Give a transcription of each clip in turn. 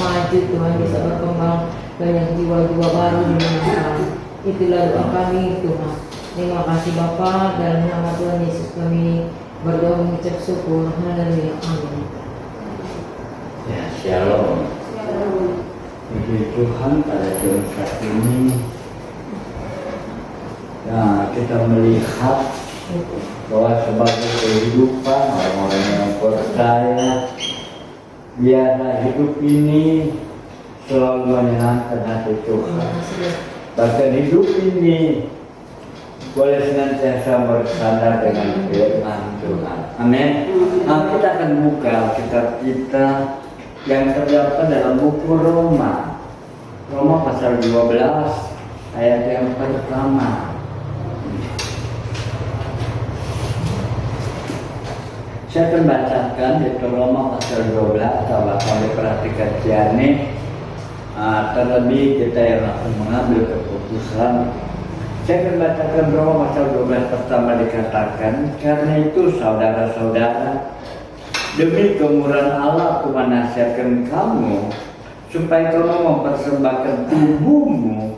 maju Tuhan, bisa berkembang banyak jiwa-jiwa baru di Tuhan. Itulah doa kami Tuhan. Terima kasih Bapa, dalam nama Tuhan Yesus kami berdoa mengucap syukur. Haleluya. Amin. Ya, shalom. Puji Tuhan pada jam saat ini. Nah, kita melihat bahwa sebagai kehidupan orang-orang yang percaya, biarlah hidup ini selalu menyenangkan hati Tuhan. Bahkan hidup ini boleh senantiasa bersandar dengan firman Tuhan. Amin. Nah, kita akan buka kitab kita yang terdapat dalam buku Roma pasal 12 ayat yang pertama. Saya akan bacakan di Roma pasal 12. Kalau kami perhatikan Ciane, terlebih kita yang akan mengambil keputusan. Saya akan bacakan Roma pasal 12 pertama, dikatakan, karena itu saudara-saudara, demi kemurahan Allah aku menasihatkan kamu supaya kamu mempersembahkan tubuhmu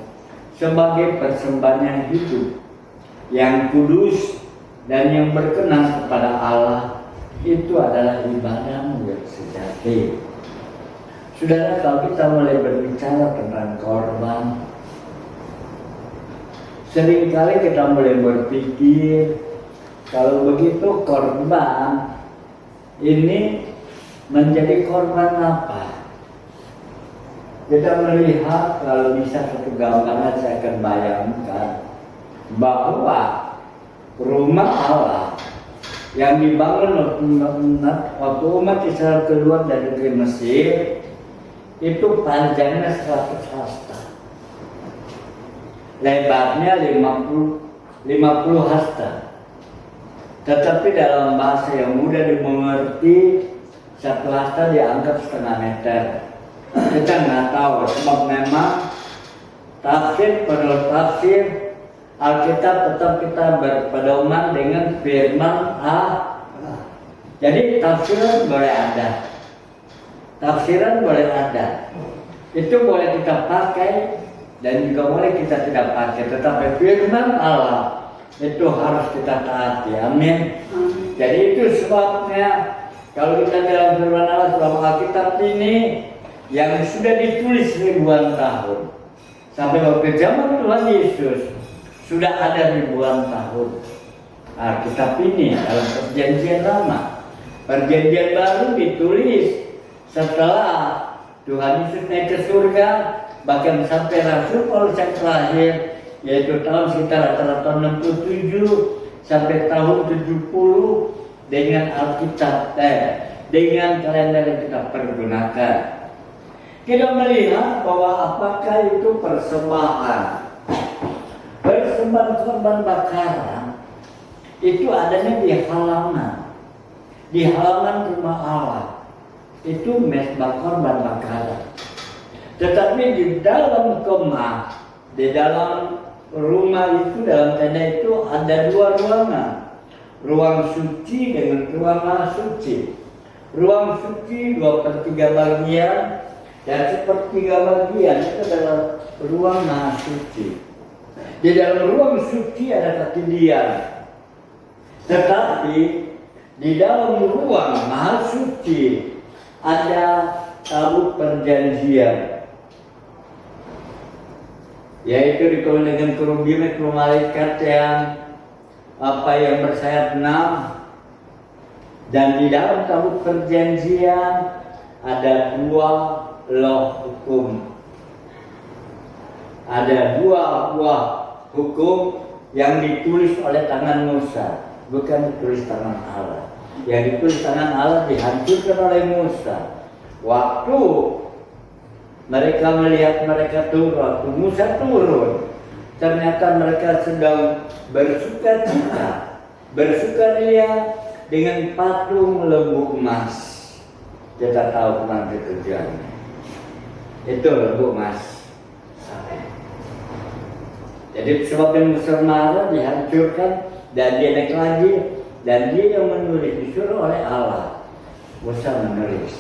sebagai persembahan yang hidup, yang kudus dan yang berkenan kepada Allah. Itu adalah ibadahmu yang sejati. Saudara, kalau kita mulai berbicara tentang korban, seringkali kita mulai berpikir kalau begitu korban ini menjadi korban apa? Kita melihat, kalau bisa satu gambaran saya akan bayangkan bahwa rumah Allah yang dibangun waktu umat Israel keluar dari negeri Mesir itu panjangnya 100 hasta, lebarnya 50 hasta. Tetapi dalam bahasa yang mudah dimengerti, 1 hasta dianggap setengah meter. Kita nggak tahu, sebab memang tafsir Alkitab tetap kita berpedoman dengan firman Allah. Jadi tafsiran boleh ada, itu boleh kita pakai dan juga boleh kita tidak pakai. Tetapi firman Allah itu harus kita taati. Amin. Jadi itu sebabnya kalau kita dalam firman Allah dalam Alkitab ini yang sudah ditulis ribuan tahun sampai waktu zaman Tuhan Yesus, sudah ada ribuan tahun. Kitab ini dalam perjanjian lama. Perjanjian baru ditulis setelah Tuhan Yesus naik ke surga, bahkan sampai Rasul Paulus yang terakhir, yaitu tahun sekitar rata-rata 67 sampai tahun 70 dengan Alkitab, dengan kalender yang kita pergunakan. Kita melihat bahwa apakah itu persembahan korban bakaran itu adanya di halaman rumah Allah. Itu mesbah korban bakaran. Tetapi di dalam kemah, di dalam rumah itu, dalam tenda itu ada 2 ruangan. Ruang suci dengan ruang maha suci. Ruang suci 2/3 bagian dan 1/3 bagian itu adalah ruang maha suci. Di dalam ruang suci ada kekedian. Tetapi di dalam ruang maha suci ada tabut perjanjian, yaitu dikawin dengan kerubian malaikat yang bersayap 6. Dan di dalam tabut perjanjian ada 2 loh hukum. Ada 2 buah hukum yang ditulis oleh tangan Musa, bukan ditulis tangan Allah. Yang ditulis tangan Allah dihancurkan oleh Musa. Waktu mereka melihat mereka turun, waktu Musa turun, ternyata mereka sedang bersukaria dengan patung lembu emas. Kita tahu nanti kerjanya. Itu lembu emas. Jadi sebabnya Musa marah, dihancurkan, dan dia naik lagi, dan dia yang menulis, disuruh oleh Allah. Musa menulis.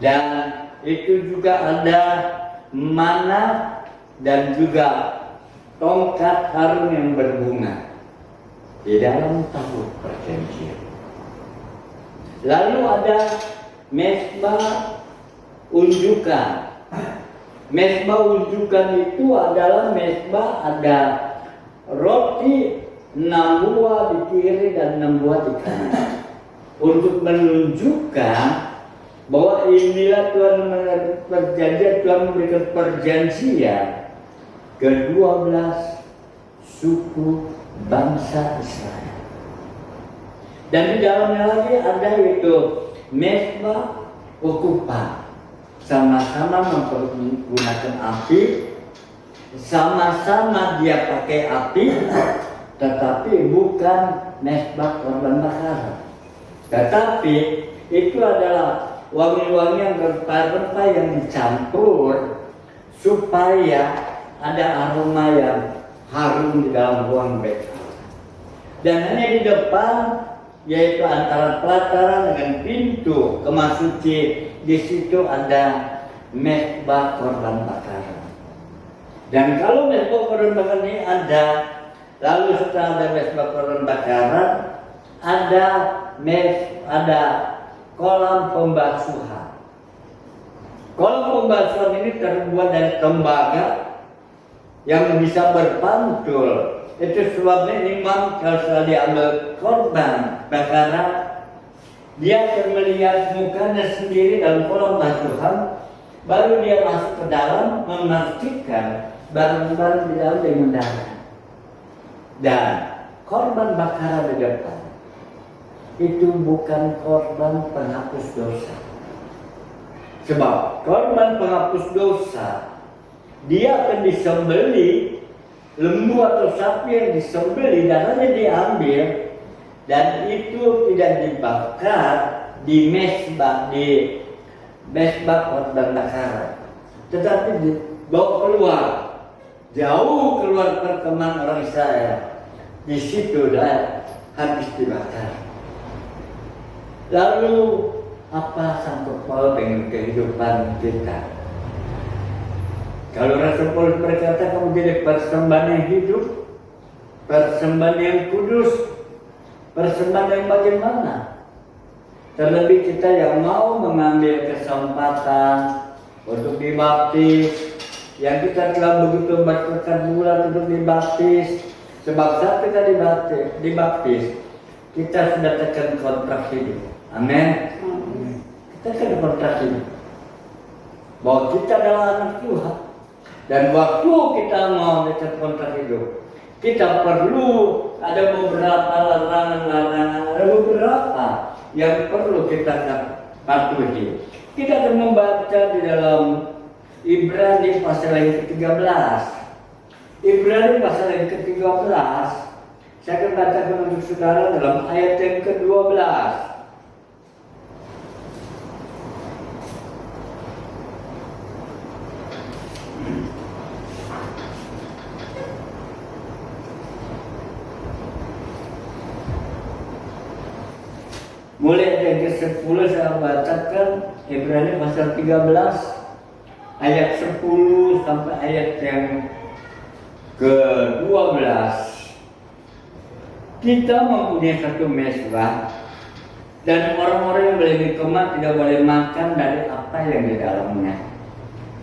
Dan itu juga ada mana dan juga tongkat harum yang berbunga di dalam tabut perjanjian. Lalu ada mezbah unjukan. Mezbah unjukan itu adalah mezbah ada roti 6 buah di kiri dan 6 buah di kanan, untuk menunjukkan bahwa inilah Tuhan memberikan perjanjian ke-12 suku bangsa Israel. Dan di dalamnya lagi ada itu mezbah ukupan, sama-sama menggunakan api, sama-sama dia pakai api, tetapi bukan mezbah korban bakaran. Tetapi itu adalah wangi-wangi yang rempah-rempah yang dicampur supaya ada aroma yang harum di dalam ruang bait Allah. Dan hanya di depan, yaitu antara pelataran dengan pintu kemah suci, di situ ada mezbah korban bakaran. Dan kalau mezbah korban bakaran ini ada, lalu setelah ada mezbah korban bakaran, ada kolam pembasuhan. Kolam pembasuhan ini terbuat dari tembaga yang bisa berpantul. Itu sebabnya imam kalau sudah diambil korban bakaran, dia akan melihat mukanya sendiri dalam kolam basuhan, baru dia masuk ke dalam memastikan barang-barang di dalam dia mendarat. Dan korban bakaran di depan itu bukan korban penghapus dosa. Sebab korban penghapus dosa, dia akan disembeli, lembu atau sapi yang disembeli, darahnya diambil, dan itu tidak dibakar di mezbah korban bakaran, tetapi dibawa keluar, jauh keluar perkemahan orang Israel. Di situ dah habis dibakar. Lalu apa sangkut paut dengan kehidupan kita? Kalau Rasul Paulus berkata kamu jadi persembahan yang hidup, persembahan yang kudus, persembahan yang bagaimana? Terlebih kita yang mau mengambil kesempatan untuk dibaptis, yang kita telah begitu bertekad bulat untuk dibaptis, sebab saat kita dibaptis, kita sudah tekan kontrak hidup. Amin. Kita tekan kontrak hidup bahwa kita adalah anak Tuhan. Dan waktu kita mau tekan kontrak hidup, kita perlu ada beberapa larangan-larangan, ada beberapa yang perlu kita patuhi. Kita akan membaca di dalam Ibrani pasal yang ke-13. Ibrani pasal yang ke-13, saya akan bacakan untuk saudara dalam ayat yang ke-12. Mulai dari ke-10 saya bacakan Ibrani pasal 13 ayat 10 sampai ayat yang ke-12. Kita mempunyai satu mezbah, dan orang-orang yang boleh di kemah tidak boleh makan dari apa yang di dalamnya,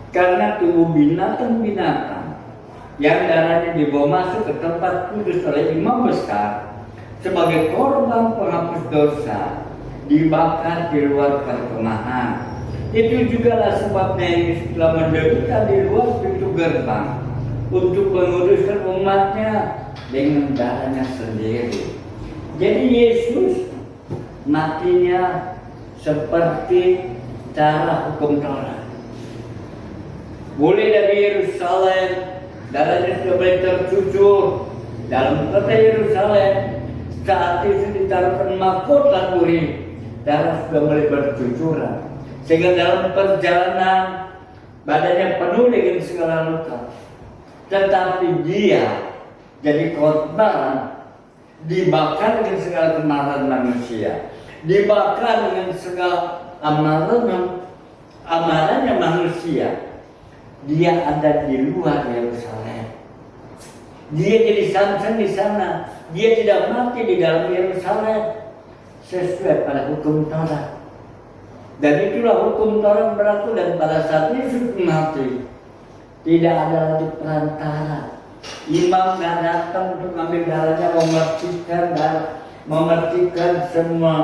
karena tubuh binatang-binatang yang darahnya dibawa masuk ke tempat kudus oleh imam besar sebagai korban penghapus dosa dibakar di luar perkemahan. Itu jugalah sebabnya Yesus telah menderita di luar pintu gerbang untuk menguduskan umatnya dengan darahnya sendiri. Jadi Yesus matinya seperti cara hukum Taurat. Mulai dari Yerusalem, darahnya sudah boleh tercucur dalam kota Yerusalem. Saat itu ditaruhkan mahkota duri, darah sudah mulai bercucuran, sehingga dalam perjalanan badannya penuh dengan segala luka. Tetapi dia jadi korban, dibakar dengan segala kemarahan manusia, dibakar dengan segala amalannya manusia, dia ada di luar Yerusalem. Dia jadi Samson di sana. Dia tidak mati di dalam Yerusalem sesuai pada hukum Taurat. Dan itulah hukum Taurat berlaku, dan pada saat Yesus mati tidak ada lagi perantara. Imam nggak datang untuk mengambil darahnya, memercikan semua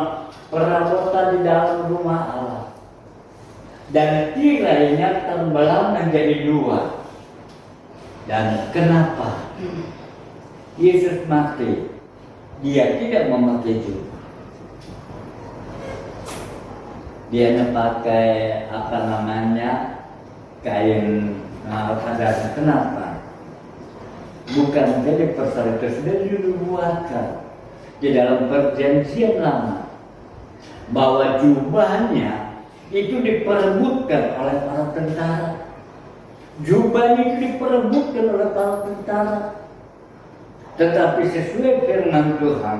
perabotan di dalam rumah Allah. Dan tirainya terbelah menjadi dua. Dan kenapa Yesus mati? Dia tidak memakai jubah. Dia pakai kain kadas. Kenapa? Bukan menjadi persara itu sudah dibuatkan di dalam perjanjian lama bahwa jubahnya itu diperebutkan oleh para tentara. Jubahnya itu diperebutkan oleh para tentara. Tetapi sesuai firman Tuhan,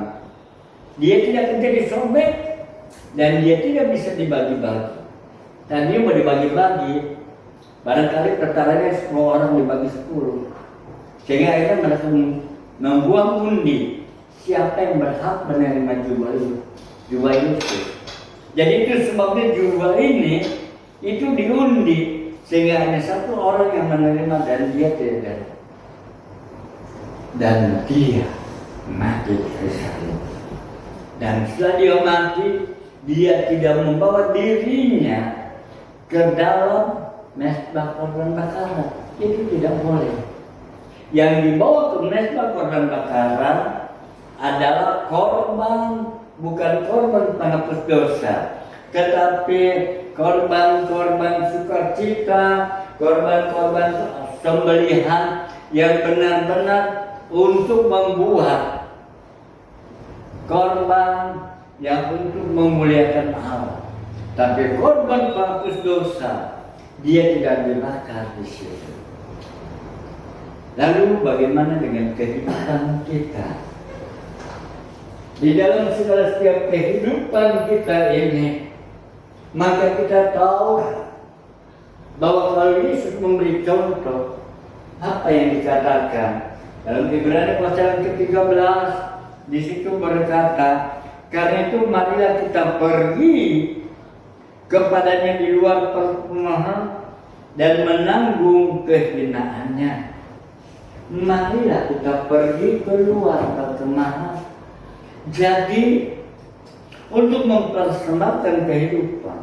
dia tidak akan jadi sobek dan dia tidak bisa dibagi-bagi. Dan dia mau dibagi-bagi, barangkali tentaranya 10 orang dibagi 10. Sehingga akhirnya mereka membuang undi siapa yang berhak menerima jubah itu. Jadi itu sebabnya jubah ini itu diundi sehingga hanya satu orang yang menerima dan dia tidak. Dan dia mati di sana. Dan setelah dia mati, dia tidak membawa dirinya ke dalam mezbah korban bakaran. Itu tidak boleh. Yang dibawa ke mezbah korban bakaran adalah korban, bukan korban penghapus dosa, tetapi korban-korban sukacita, korban-korban sembelihan yang benar-benar untuk membuat korban yang untuk memuliakan Allah. Tapi korban penghapus dosa dia tidak dibakar di situ. Lalu bagaimana dengan kehidupan kita? Di dalam segala setiap kehidupan kita ini, maka kita tahu bahwa kalau Yesus memberi contoh apa yang dikatakan dalam Ibrani pasal ke-13, di situ berkata, karena itu marilah kita pergi kepadanya di luar perkemahan dan menanggung kehinaannya. Marilah kita pergi keluar perkemahan. Jadi untuk mempersembahkan kehidupan,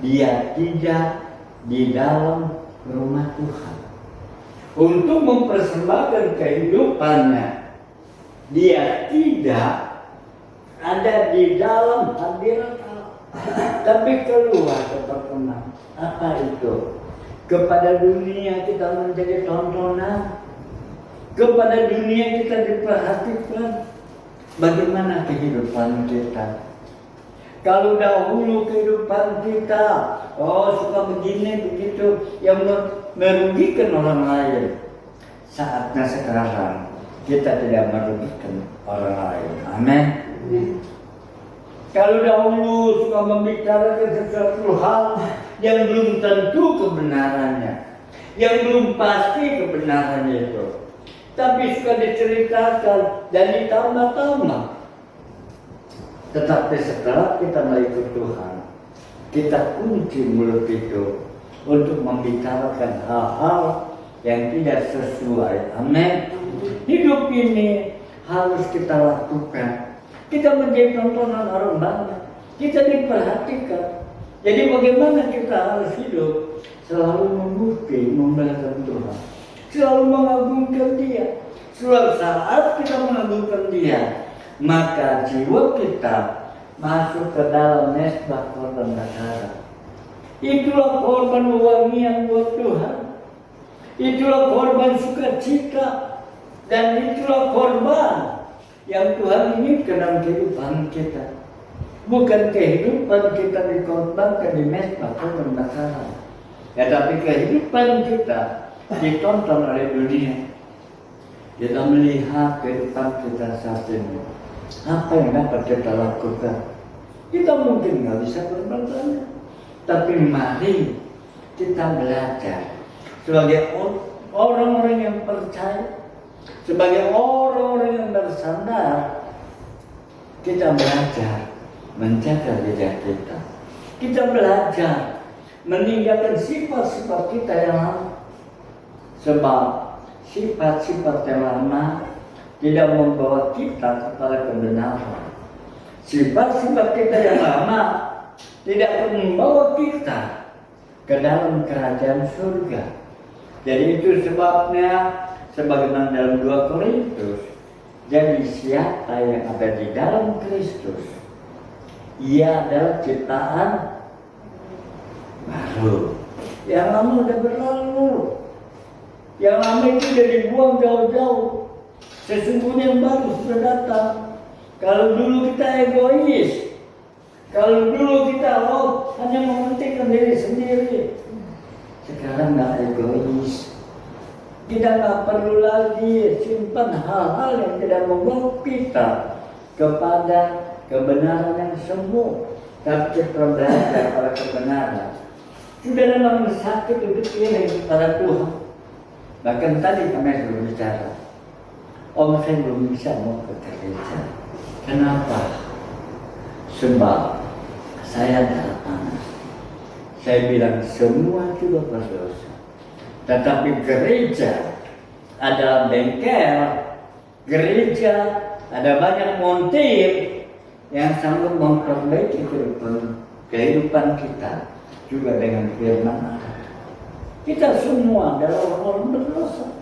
dia tidak di dalam rumah Tuhan. Untuk mempersembahkan kehidupannya, dia tidak ada di dalam hadirat Allah, tapi keluar ke perkemahan. Apa itu? Kepada dunia kita menjadi tontonan, kepada dunia kita diperhatikan. Bagaimana kehidupan kita? Kalau dahulu kehidupan kita, suka begini begitu, yang merugikan orang lain. Saatnya sekarang kita tidak merugikan orang lain. Amin. Kalau dahulu suka membicarakan sesuatu hal yang belum tentu kebenarannya, yang belum pasti kebenarannya itu, tapi suka diceritakan dan ditambah-tambah. Tetapi setelah kita mengikut Tuhan, kita kunci mulut itu untuk membicarakan hal-hal yang tidak sesuai. Amin. Hidup ini harus kita lakukan. Kita menjadi tontonan orang banyak. Kita diperhatikan. Jadi bagaimana kita harus hidup? Selalu memuji, memuliakan Tuhan. Selalu mengagungkan Dia. Suatu saat kita mengagungkan Dia, maka jiwa kita masuk ke dalam mezbah korban bakaran. Itulah korban wewangian buat Tuhan. Itulah korban sukacita. Dan itulah korban yang Tuhan inginkan dalam kehidupan kita. Bukan kehidupan kita dikorbankan di mezbah korban bakaran, tetapi kehidupan kita ditonton oleh dunia. Kita melihat kehidupan kita saat ini, apa yang dapat kita lakukan. Kita mungkin nggak bisa berbuat banyak, Tapi mari kita belajar sebagai orang-orang yang percaya, sebagai orang-orang yang bersandar, kita belajar menjaga jejak kita. Kita belajar meninggalkan sifat-sifat kita yang lama. Sebab sifat-sifat yang lama tidak membawa kita kepada kebenaran. Sifat-sifat kita yang lama tidak akan membawa kita ke dalam kerajaan surga. Jadi itu sebabnya sebagaimana dalam 2 Korintus, jadi siapa yang ada di dalam Kristus, ia adalah ciptaan baru. Yang lama sudah berlalu. Yang lama itu sudah dibuang jauh-jauh. Sesungguhnya yang baru sudah datang. Kalau dulu kita egois, kalau dulu kita hanya mementingkan diri sendiri, sekarang nggak egois. Kita nggak perlu lagi simpan hal-hal yang tidak membawa kita kepada kebenaran yang semu, tapi kita belajar pada kebenaran. Sudah memang sakit untuk ini kepada Tuhan. Bahkan tadi kami sudah bicara, saya belum bisa mau ke gereja. Kenapa? Sebab saya darah panas. Saya bilang semua juga berdosa. Tetapi gereja adalah bengkel, gereja ada banyak montir yang sanggup memperbaiki kehidupan kita juga dengan firman Allah. Kita semua adalah orang berdosa.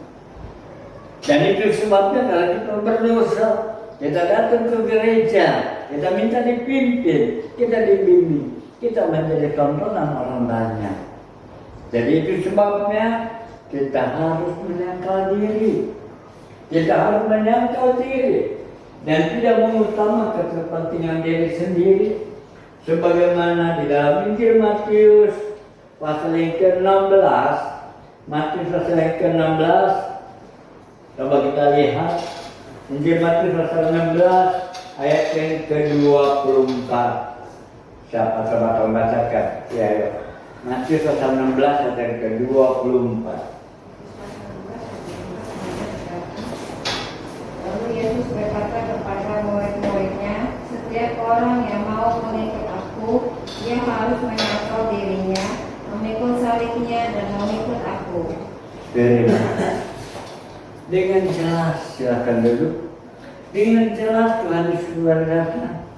Dan itu sebabnya kalau kita berdosa, kita datang ke gereja, kita minta dipimpin, kita dibimbing, kita menjadi tontonan orang banyak. Jadi itu sebabnya kita harus menyangkal diri. Kita harus menyangkal diri dan tidak mengutamakan kepentingan diri sendiri. Sebagaimana di dalam Injil Matius pasal yang ke-16, Matius pasal yang ke-16, coba kita lihat Injil Matius pasal 16 ayat yang ke-24. Siapa coba membacakan? Ya, ya. Matius pasal 16 ayat yang ke-24. Lalu Yesus berkata kepada murid-muridnya, setiap orang yang mau mengikut aku, dia harus menyangkal dirinya, memikul salibnya dan mengikut aku. Dengan jelas, silakan duduk. Dengan jelas Tuhan Yesus berkata,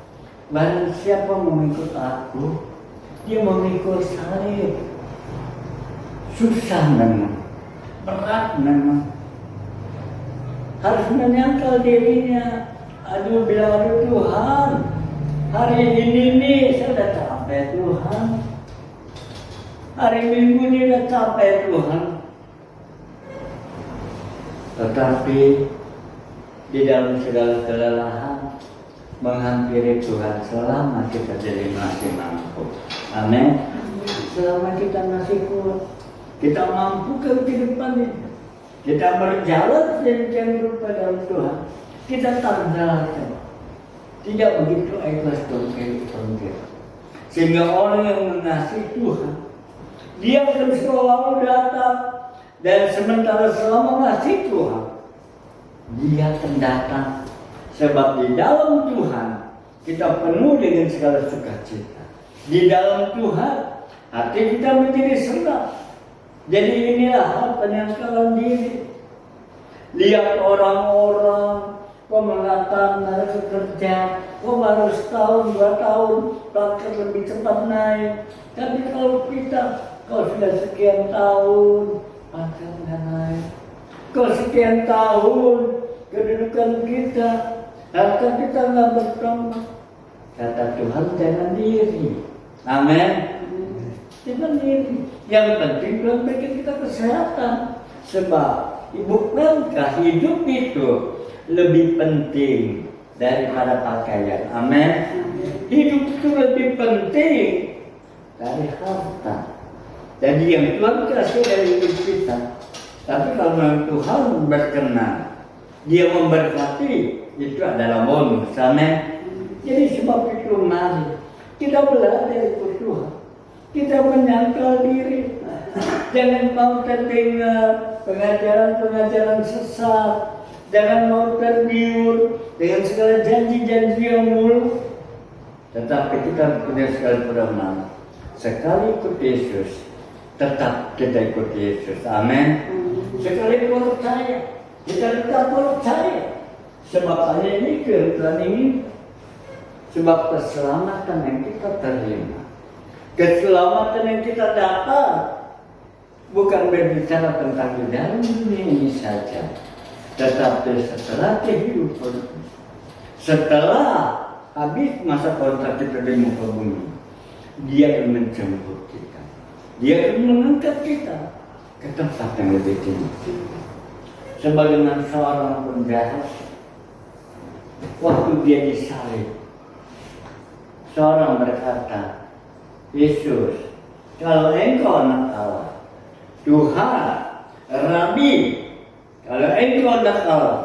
barang siapa mengikut aku, dia memikul salib. Susah memang, berat memang. Harus menyangkal dirinya. Aduh, bilang, aduh Tuhan, hari ini nih saya udah capek Tuhan. Hari Minggu ini udah capek Tuhan. Tetapi di dalam segala kelelahan menghampiri Tuhan selama kita jadi masih mampu. Amin. Selama kita masih kuat, kita mampu ke kehidupan ini. Kita berjalan sedemikian rupa dalam Tuhan. Kita terjalan. Tidak begitu ikhlas dalam kehidupan kita. Sehingga orang yang mengasihi Tuhan, dia akan selalu datang. Dan sementara selama mengasihi Tuhan, dia akan datang. Sebab di dalam Tuhan kita penuh dengan segala sukacita. Di dalam Tuhan hati kita menjadi senang. Jadi inilah hal penyangkalan diri. Lihat orang-orang, kok mengatakan mereka kerja, kok baru setahun, 2 tahun, bahkan lebih cepat naik. Tapi kalau kita, kau sudah sekian tahun, bahkan nggak naik. Kau sekian tahun, kedudukan kita, harta kita nggak bertambah. Kata Tuhan, jangan diri. Amin. Jangan diri. Yang penting Tuhan berikan kita kesehatan. Sebab bukankah hidup itu lebih penting daripada pakaian? Amin. Hidup itu lebih penting dari harta. Jadi yang Tuhan kasih dari hidup kita. Tapi kalau Tuhan berkenan, Dia memberkati, itu adalah bonus. Amin. Jadi sebab itu mari kita belajar dari Tuhan. kita menyangkal diri. Jangan mau terdengar pengajaran-pengajaran sesat. Jangan mau tergiur dengan segala janji-janji yang muluk. Tetapi kita punya sekali pedoman. Sekali ikut Yesus, tetap kita ikut Yesus. Amin. Sekali percaya, kita tetap percaya. Sebab hanya ini Tuhan ingin. Sebab keselamatan yang kita terima, keselamatan yang kita dapat, bukan berbicara tentang di dalam dunia ini saja, tetapi setelah kehidupan, setelah habis masa kontrak kita di muka bumi, Dia akan menjemput kita, Dia akan mengangkat kita ke tempat yang lebih tinggi. Sebagaimana seorang penjahat, waktu dia disalib, seorang berkata, Yesus, kalau Engkau anak Allah, Tuhan, Rabi, kalau Engkau anak Allah,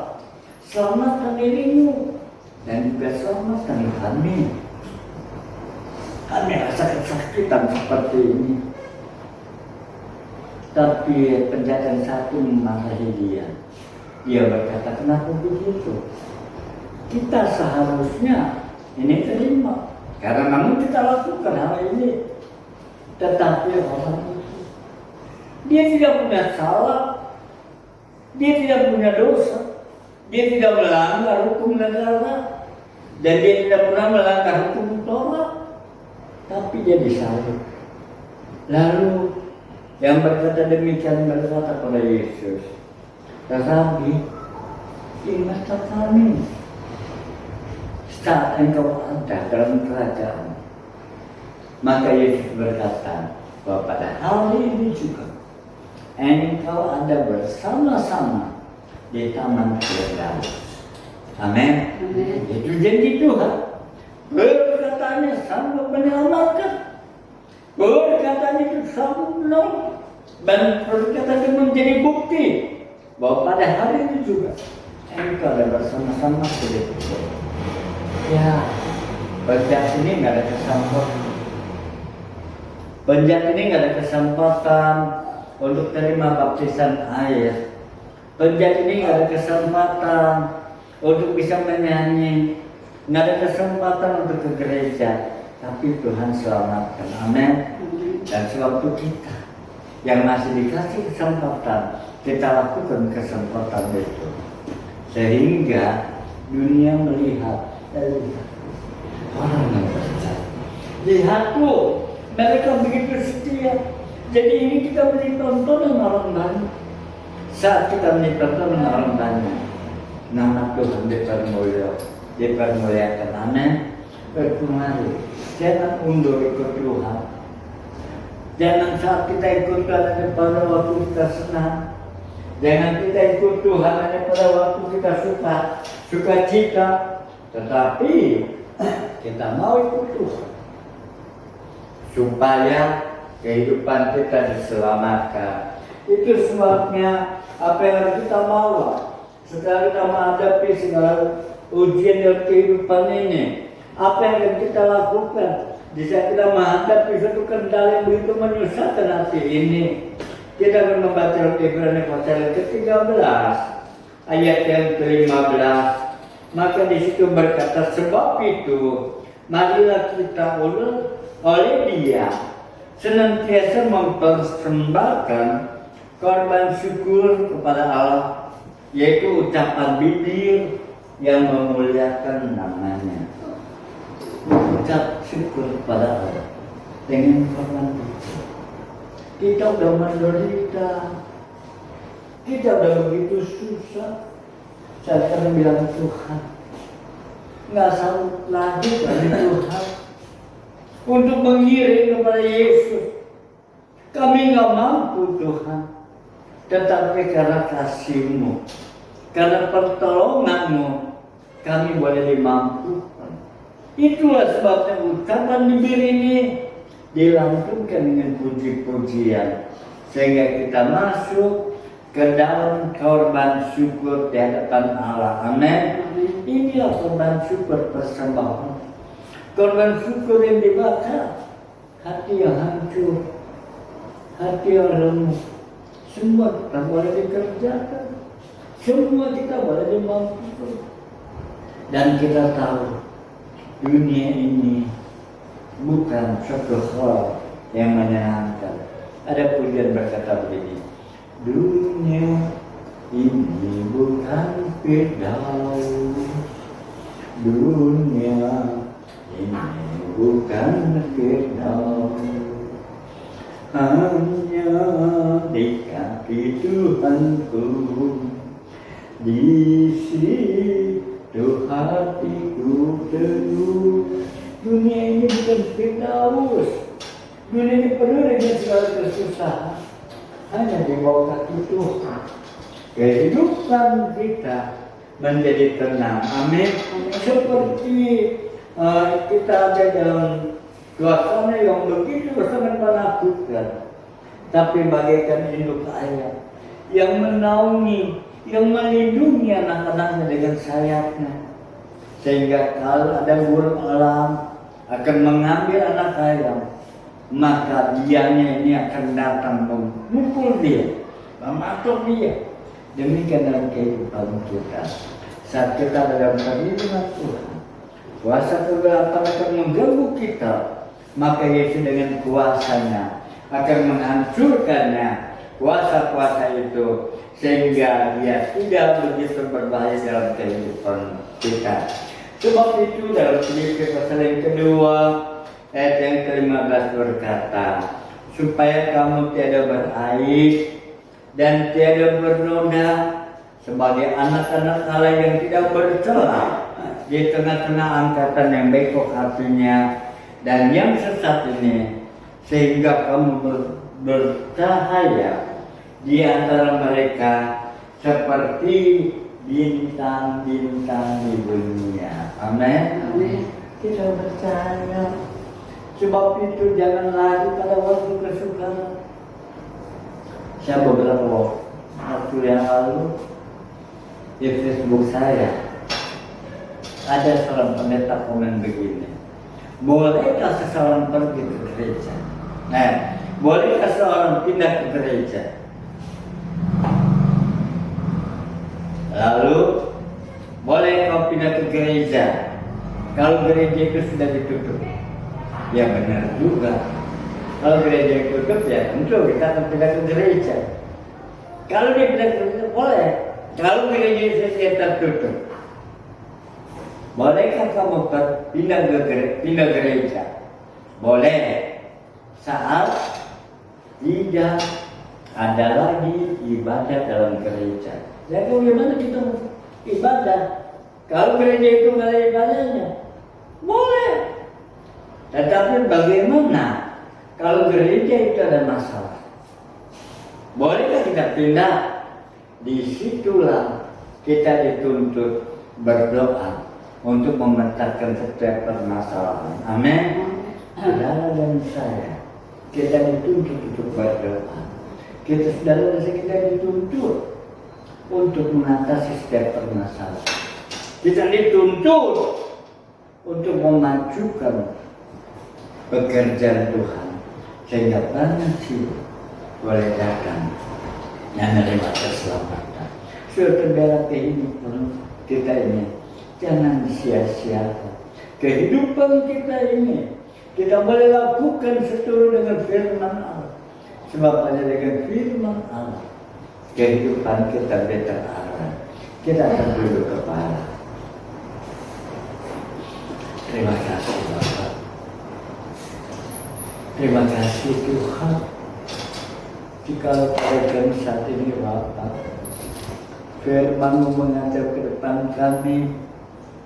selamatkan dirimu dan juga selamatkan kami. Kami rasa kesakitan seperti ini. Tapi penjahat yang satu memarahi dia. Dia berkata, kenapa begitu? Kita seharusnya ini terima. Karena namun kita lakukan hal ini. Tetapi orang itu, dia tidak punya salah, dia tidak punya dosa, dia tidak melanggar hukum negara, dan dia tidak pernah melanggar hukum Torah, tapi dia disalib. Lalu yang berkata demikian berkata kepada Yesus, Rabi, ingatlah kami saat Engkau ada dalam kerajaan. Maka Yesus berkata bahwa pada hari ini juga Engkau ada bersama-sama di taman Firdaus. Amin. Itu janji Tuhan. Perkataannya sanggup menyelamatkan. Perkataan itu sanggup menolong. Dan perkataan itu menjadi bukti bahwa pada hari ini juga Engkau ada bersama-sama di Firdaus. Ya, penjahat ini nggak ada kesempatan. Penjahat ini nggak ada kesempatan untuk terima baptisan air. Penjahat ini nggak ada kesempatan untuk bisa menyanyi, nggak ada kesempatan untuk ke gereja. Tapi Tuhan selamatkan, amin. Dan sebab itu kita yang masih dikasih kesempatan, kita lakukan kesempatan itu, sehingga dunia melihat. Orang yang percaya, lihat tuh, mereka begitu setia. Jadi ini kita menjadi tontonan orang banyak. Saat kita menjadi tontonan orang banyak, nama Tuhan dipermuliakan. Amin. Berkemari, jangan undur ikut Tuhan. Jangan saat kita ikut Tuhan hanya pada waktu kita senang. Jangan kita ikut Tuhan hanya pada waktu kita suka cita. Tetapi kita mau ikut Tuhan supaya kehidupan kita diselamatkan. Itu sebabnya apa yang harus kita bawa setelah kita menghadapi segala ujian dalam kehidupan ini. Apa yang akan kita lakukan di saat kita menghadapi suatu kendala yang begitu menyusahkan hati ini. Kita akan membaca Ibrani pasal ke-13 ayat yang ke-15. Maka di situ berkata, sebab itu marilah kita oleh Dia senantiasa mempersembahkan korban syukur kepada Allah, yaitu ucapan bibir yang memuliakan namanya. Ucap syukur kepada Allah dengan korban bibir. Kita sudah menderita, kita sudah begitu susah. Saya akan bilang Tuhan, nggak sanggup lagi dari Tuhan untuk mengiring kepada Yesus. Kami nggak mampu Tuhan, tetapi karena kasih-Mu, karena pertolongan-Mu, kami boleh dimampukan. Itulah sebabnya ucapan bibir ini dilantunkan dengan puji-pujian, sehingga kita masuk ke dalam korban syukur di hadapan Allah. Amin. Inilah korban syukur persembahan. Korban syukur yang dibakar hati yang hancur, hati yang lemah, semua kita boleh dikerjakan, semua kita boleh dimampukan. Dan kita tahu dunia ini bukan suatu hal yang menyenangkan. Ada pujian berkata begini, dunia ini bukan firdaus, dunia ini bukan firdaus, hanya di kaki Tuhanku, di situ hatiku teduh. Dunia ini bukan firdaus, dunia ini penuh dengan segala kesusahan, hanya di bawah kaki Tuhan kehidupan kita menjadi tenang. Amin. Seperti kita ada dalam suasana yang begitu sangat menakutkan, tapi bagaikan induk ayam yang menaungi, yang melindungi anak-anaknya dengan sayapnya, sehingga kalau ada burung elang akan mengambil anak ayam, maka dianya ini akan datang memukul dia, mematuk dia. Demikian dalam kehidupan kita. Saat kita dalam perlindungan Tuhan, kuasa kegelapan akan mengganggu kita, maka Yesus dengan kuasanya akan menghancurkannya, kuasa-kuasa itu, sehingga dia tidak begitu berbahaya dalam kehidupan kita. Sebab itu dalam Filipi pasal yang kedua ayat yang ke-15 berkata, supaya kamu tiada beraib dan tiada bernoda sebagai anak-anak Allah yang tidak bercela di tengah-tengah angkatan yang bengkok hatinya dan yang sesat ini, sehingga kamu bercahaya di antara mereka seperti bintang-bintang di dunia. Amin. Kita percaya. Sebab itu jangan lagi pada waktu kesukaran. Saya beberapa waktu yang lalu di Facebook saya ada seorang pendeta komen begini, bolehkah seseorang pergi ke gereja? Bolehkah seorang pindah ke gereja? Lalu, boleh kau pindah ke gereja kalau gereja itu sudah ditutup? Ya benar juga. Kalau gereja tutup, ya tentu kita akan pindah ke gereja. Kalau dia pindah ke gereja, boleh. Kalau gereja itu tertutup, bolehkah kamu pindah gereja? Boleh. Saat tidak ada lagi ibadah dalam gereja. Ya bagaimana kita ibadah? Kalau gereja itu nggak ada ibadahnya, boleh. Tetapi bagaimana kalau gereja itu ada masalah? Bolehkah kita pindah? Disitulah kita dituntut berdoa untuk memecahkan setiap permasalahan. Amin. Saudara dan saya, kita dituntut untuk berdoa. Saudara dan saya, kita dituntut untuk mengatasi setiap permasalahan. Kita dituntut untuk memajukan pekerjaan Tuhan, sehingga banyak jiwa boleh datang dan menerima keselamatan. Saudara, kehidupan kita ini jangan sia-siakan. Kehidupan kita ini kita boleh lakukan seturut dengan firman Allah. Sebab hanya dengan firman Allah kehidupan kita terarah. Kita akan duduk kepala. Terima kasih Bapak. Terima kasih Tuhan. Jika pada saat ini Bapak, firman-Mu mengajar ke depan kami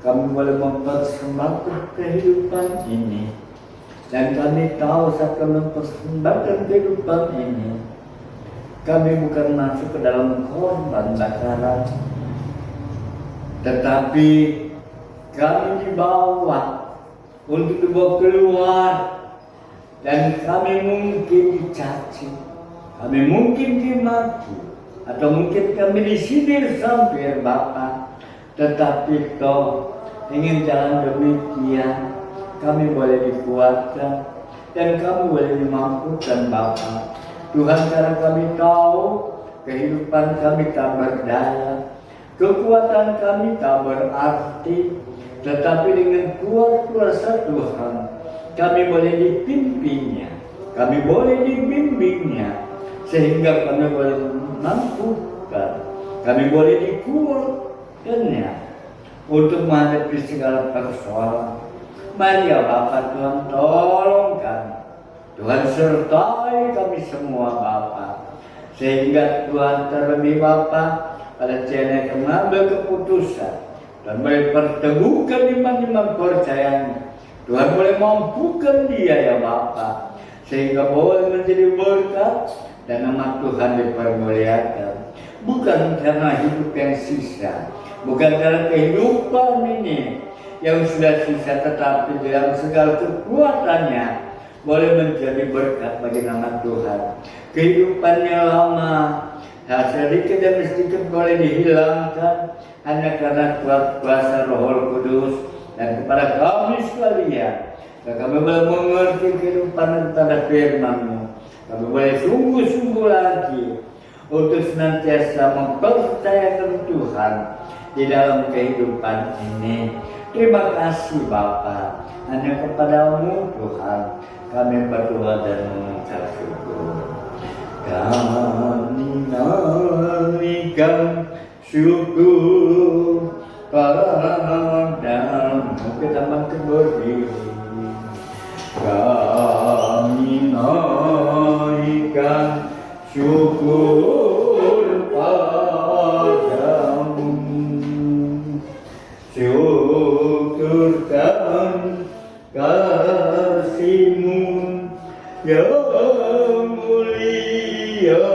boleh mempersembahkan kehidupan ini. Dan kami tahu saat kami mempersembahkan kehidupan ini, kami bukan masuk ke dalam korban bakaran, tetapi kami dibawa untuk dibawa keluar. Dan kami mungkin dicaci, kami mungkin dimaki, atau mungkin kami disindir sampai Bapa. Tetapi Kau ingin jalan demikian, kami boleh dikuatkan, dan kamu boleh memampukan Bapa. Tuhan, karena kami tahu kehidupan kami tak berdaya, kekuatan kami tak berarti, tetapi dengan kuasa Tuhan kami boleh dipimpinnya, kami boleh dibimbingnya, sehingga kami boleh mampukan, kami boleh dikuatkannya untuk menghadapi segala persoalan. Mari ya Bapa, Tuhan tolong kami, Tuhan sertai kami semua Bapa, sehingga Tuhan terlebih Bapa pada tiada yang mengambil keputusan dan boleh pertemukan iman-iman percayanya. Tuhan boleh mampukan dia ya Bapa, sehingga boleh menjadi berkat dan nama Tuhan dipermuliakan. Bukan karena hidup yang sisa, bukan karena kehidupan ini yang sudah sisa, tetapi dalam segala kekuatannya boleh menjadi berkat bagi nama Tuhan. Kehidupannya lama, sedikit demi sedikit boleh dihilangkan hanya karena kuasa Roh Kudus. Dan kepada kami sekalian, kami boleh mengerti kehidupan tentang firman-Mu. Kami boleh sungguh-sungguh lagi untuk senantiasa mempercayakan Tuhan di dalam kehidupan ini. Terima kasih Bapa, hanya kepadamu Tuhan kami berdoa dan mengucap syukur. Kami naikkan syukur padamu. Kita makin berdiri. Kami naikkan syukur padamu. Syukurkan kasih-Mu yang mulia.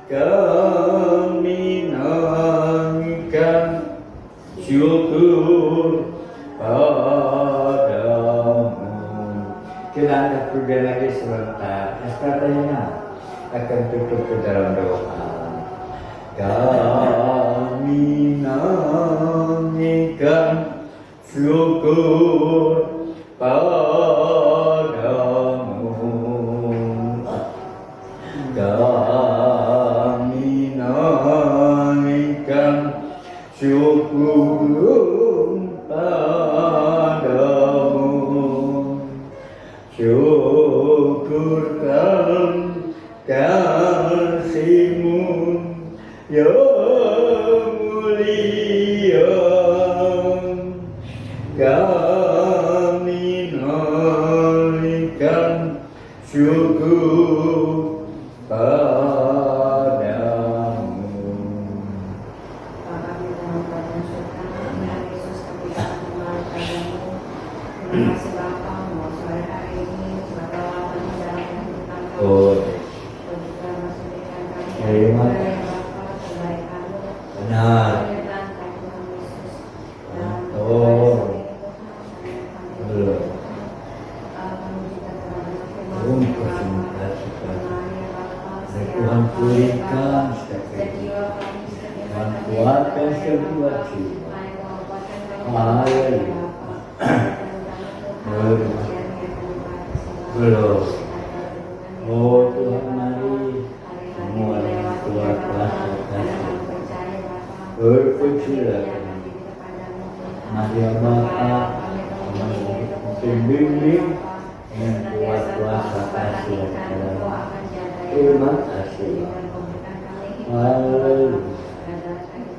Kami naikkan syukur padamu. Kita angkat pujian lagi sebentar. Katanya akan tutup ke dalam doa. Kami naikkan syukur padamu. Kami naikkan syukur padamu. Syukurkan kasih-Mu yang mulia. Kami naikkan syukur padamu. Bapa di dalam kerajaan surga, Tuhan Yesus kami berdoa padamu. Terima kasih Bapa, mau sore hari ini Bapa lawan dalam kehidupan kami. Bagi dalam kehidupan kami, Terima kasih Bapa, kebaikan-Mu. Benar. Tuhan Yesus. Dan Oh. belum. Tuhan pulihkan setiap Tuhan kuatkan setiap jiwa. Haleluya. Belum. Oh Tuhan, mari semua yang keluar kuasa kasih berkecilan. Mari ya Bapa, membimbing dengan kuat kuasa kasih yang dalam. Terima kasih. Haleluya.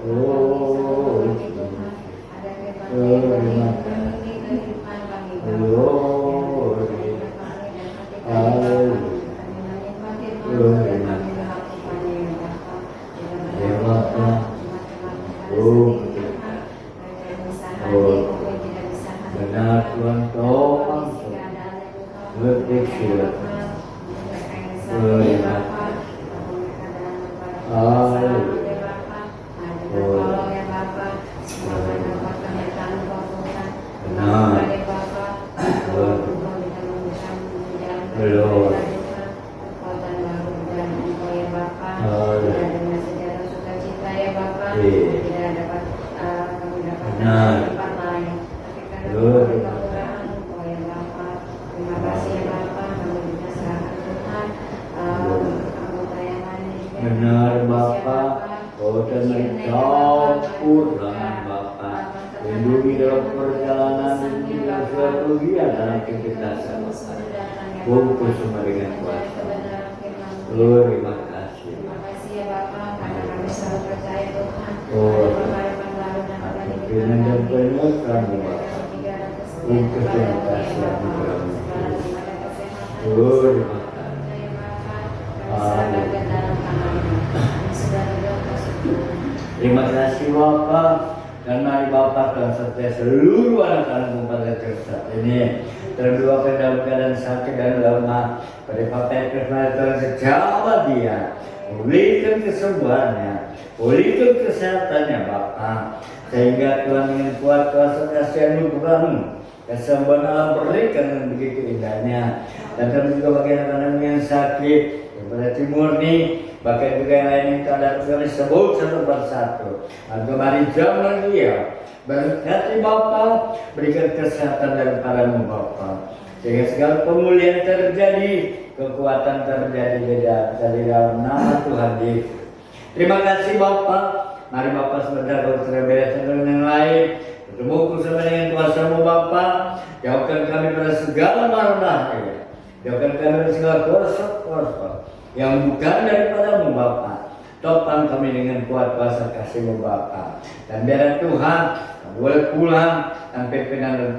Oh, terima kasih. Glory. Haleluya. Terima kasih. Ya Bapa. Oh, benar Tuhan, tolong berkecilan. Terima kasih. Haleluya. Benar. Benar Bapak, kau tenang campurkan Bapak. Lindungi dalam perjalanan ini dan suatu dia dalam kecerdasan Bapak. Bungkus semua dengan kuasa. Terima kasih. Terima kasih ya Bapak, karena kami selalu percaya Tuhan. Oh, Harapan baru dan kembali Pimpinan dan penyertaan Bapak. Bungkus dengan kasih yang berkami. Terima kasih. Terima kasih Bapak. Dan mari Bapak dan serta seluruh anak-anak Bupati Kresat ini terdoakan dalam keadaan sakit dan lemah pada Bapak Kristus Tuhan sejauh dia pulihkan kesembuhannya, pulihkan kesehatannya Bapak, sehingga Tuhan dengan kuat kuasa kasih anugerah-Mu kesembuhan Allah berikan dengan begitu indahnya. Dan kami juga bagi anak-anak yang sakit daripada timur ini, bahkan juga yang lain yang tak ada kami sebut satu persatu. Dan kemari zaman dia berkati Bapa, berikan kesehatan daripadamu Bapa, sehingga segala pemulihan terjadi, kekuatan terjadi dari dalam nama Tuhan Yesus. Terima kasih Bapa. Mari Bapa sebentar kalau terberes dengan yang lain. Bertemu bersama dengan kuasa-Mu Bapa. Jauhkan kami dari segala mara bahaya. Jauhkan kami dari segala kuasa yang bukan daripada-Mu Bapa. Topang kami dengan kuat kuasa kasih-Mu Bapa. Dan biarlah Tuhan boleh pulang dan pimpinan dan